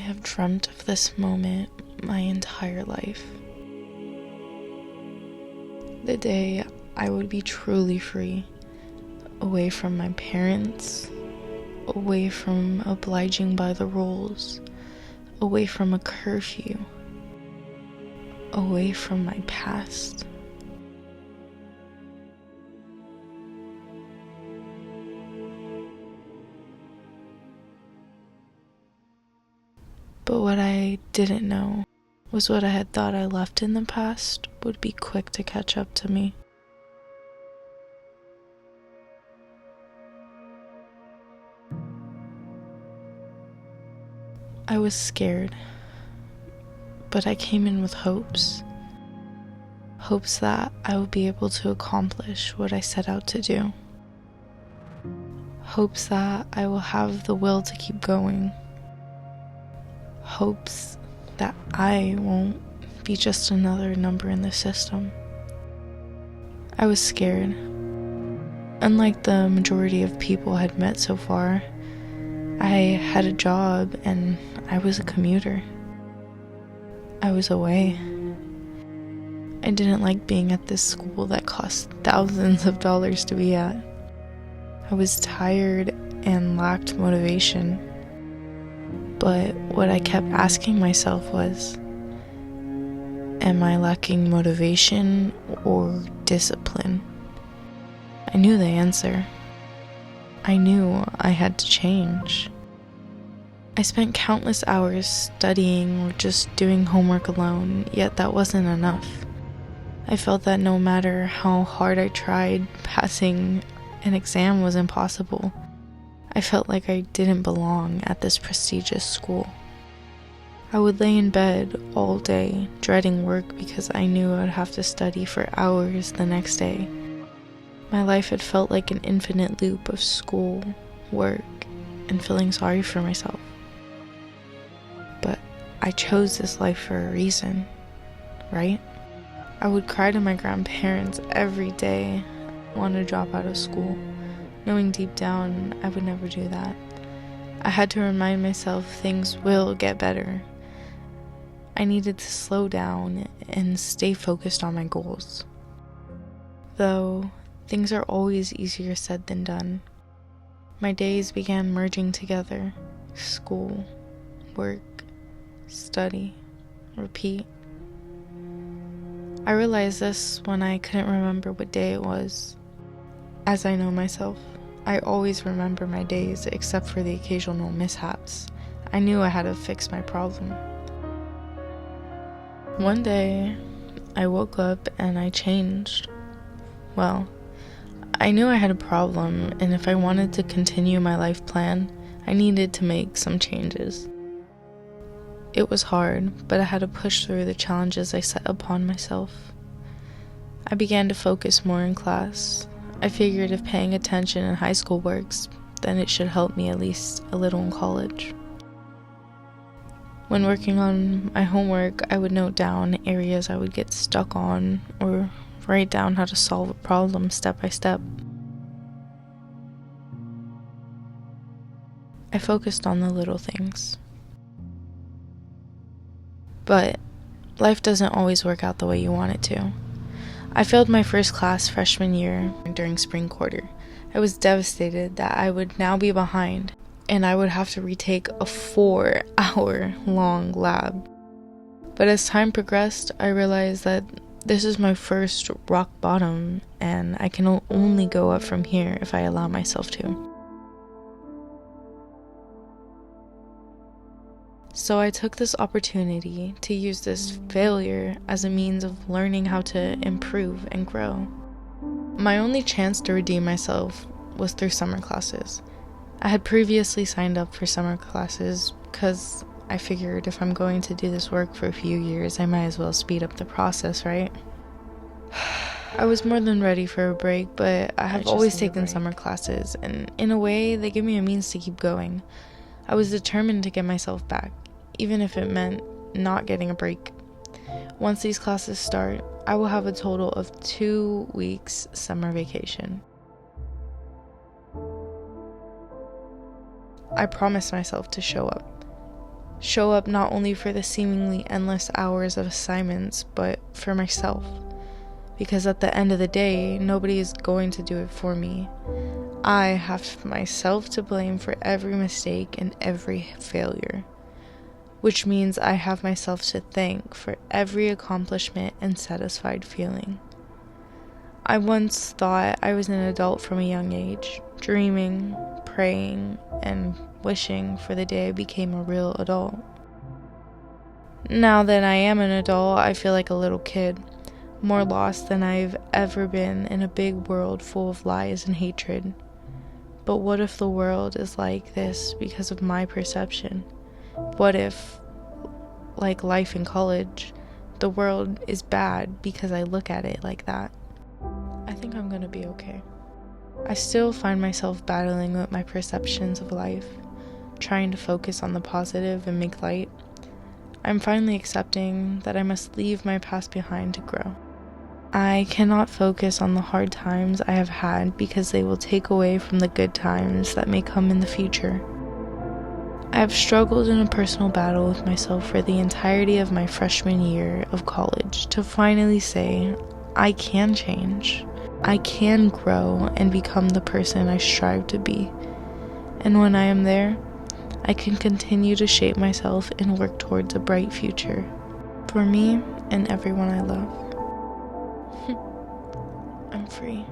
have dreamt of this moment my entire life. The day I would be truly free, away from my parents, away from obliging by the rules, away from a curfew, away from my past. But what I didn't know was what I had thought I left in the past would be quick to catch up to me. I was scared, but I came in with hopes. Hopes that I would be able to accomplish what I set out to do. Hopes that I will have the will to keep going. Hopes that I won't be just another number in the system. I was scared. Unlike the majority of people I had met so far, I had a job and I was a commuter. I was away. I didn't like being at this school that cost thousands of dollars to be at. I was tired and lacked motivation. But what I kept asking myself was, am I lacking motivation or discipline? I knew the answer. I knew I had to change. I spent countless hours studying or just doing homework alone, yet that wasn't enough. I felt that no matter how hard I tried, passing an exam was impossible. I felt like I didn't belong at this prestigious school. I would lay in bed all day, dreading work because I knew I'd have to study for hours the next day. My life had felt like an infinite loop of school, work, and feeling sorry for myself. But I chose this life for a reason, right? I would cry to my grandparents every day, want to drop out of school, knowing deep down I would never do that. I had to remind myself things will get better. I needed to slow down and stay focused on my goals. Though things are always easier said than done, my days began merging together. School, work, study, repeat. I realized this when I couldn't remember what day it was. As I know myself, I always remember my days except for the occasional mishaps. I knew I had to fix my problem. One day, I woke up and I changed. Well, I knew I had a problem, and if I wanted to continue my life plan, I needed to make some changes. It was hard, but I had to push through the challenges I set upon myself. I began to focus more in class. I figured if paying attention in high school works, then it should help me at least a little in college. When working on my homework, I would note down areas I would get stuck on or write down how to solve a problem step by step. I focused on the little things. But life doesn't always work out the way you want it to. I failed my first class freshman year during spring quarter. I was devastated that I would now be behind and I would have to retake a 4-hour-long lab. But as time progressed, I realized that this is my first rock bottom and I can only go up from here if I allow myself to. So I took this opportunity to use this failure as a means of learning how to improve and grow. My only chance to redeem myself was through summer classes. I had previously signed up for summer classes because I figured if I'm going to do this work for a few years, I might as well speed up the process, right? I was more than ready for a break, but I have always taken summer classes, and in a way, they give me a means to keep going. I was determined to get myself back, even if it meant not getting a break. Once these classes start, I will have a total of 2 weeks summer vacation. I promised myself to show up. Show up not only for the seemingly endless hours of assignments, but for myself. Because at the end of the day, nobody is going to do it for me. I have myself to blame for every mistake and every failure, which means I have myself to thank for every accomplishment and satisfied feeling. I once thought I was an adult from a young age, dreaming, praying, and wishing for the day I became a real adult. Now that I am an adult, I feel like a little kid, more lost than I've ever been in a big world full of lies and hatred. But what if the world is like this because of my perception? What if, like life in college, the world is bad because I look at it like that? I think I'm gonna be okay. I still find myself battling with my perceptions of life, trying to focus on the positive and make light. I'm finally accepting that I must leave my past behind to grow. I cannot focus on the hard times I have had because they will take away from the good times that may come in the future. I have struggled in a personal battle with myself for the entirety of my freshman year of college to finally say, I can change. I can grow and become the person I strive to be. And when I am there, I can continue to shape myself and work towards a bright future for me and everyone I love. I'm free.